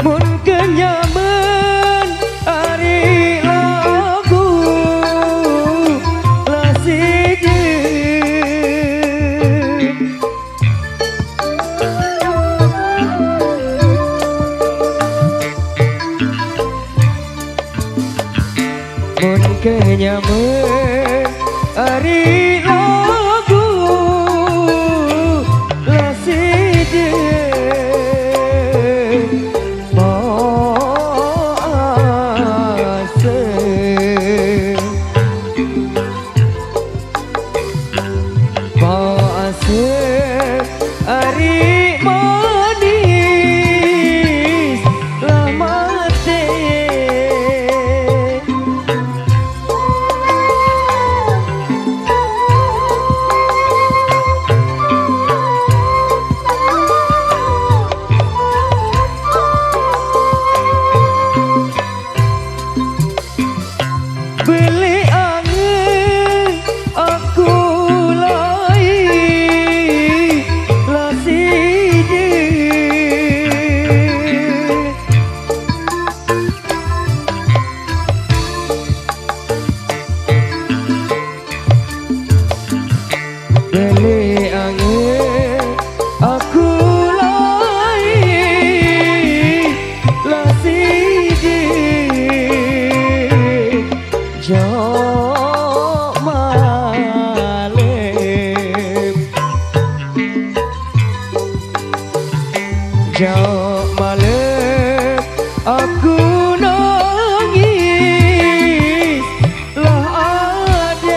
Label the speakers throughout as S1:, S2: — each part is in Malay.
S1: mun kenyaman ari lagu lasiji mun kenyaman ari lagu lasiji ari manis lamate beli angin aku beli angin aku lai lasiji jo malem jo malem aku nangis lah adek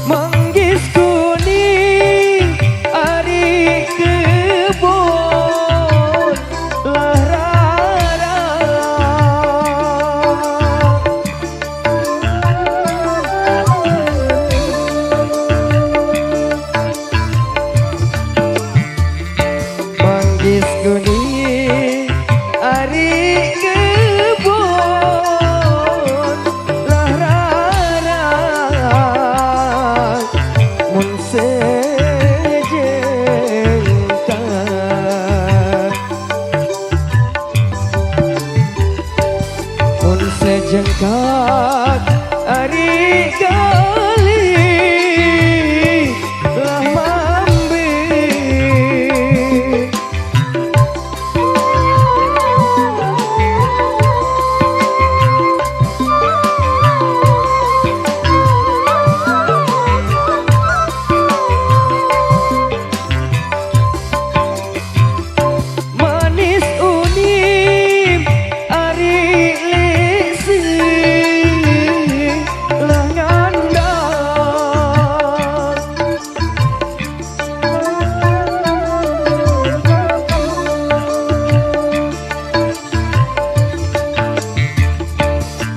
S1: manggis kuning ari kebon lah rara manggis kuning ari kebon lah rara mun sejengkat mun sejengkat ari gali lah mambe manis unim ari lesi lah ngandang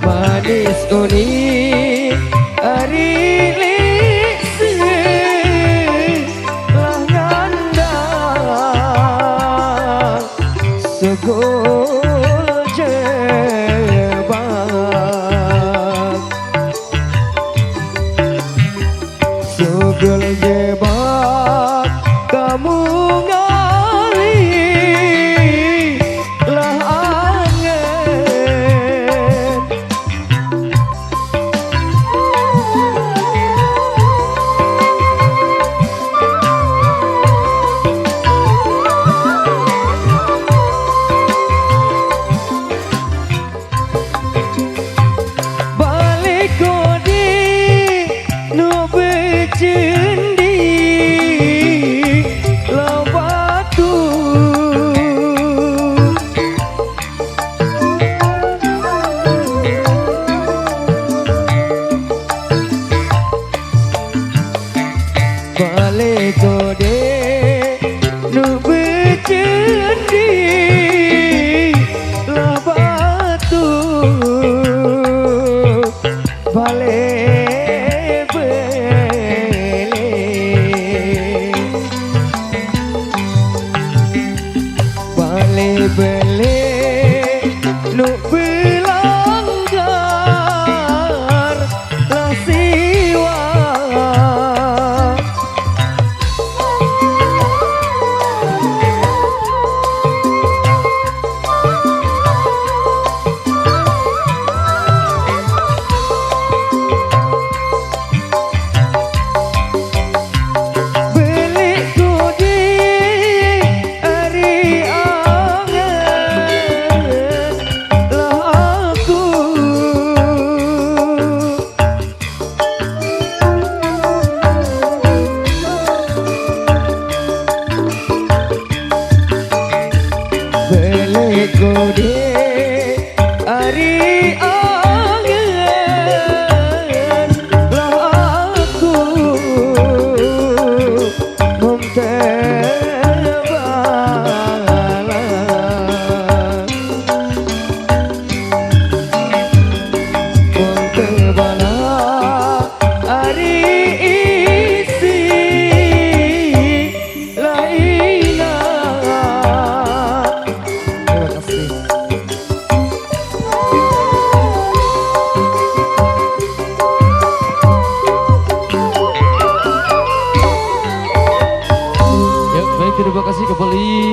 S1: manis unim ari lesi lah ngandang segol jebak segol jebak kamu ngali lah angen beli-beli nu belanggar lah siwa Kode ari angen lah aku Montebala ari isi laina.
S2: Terima kasih kembali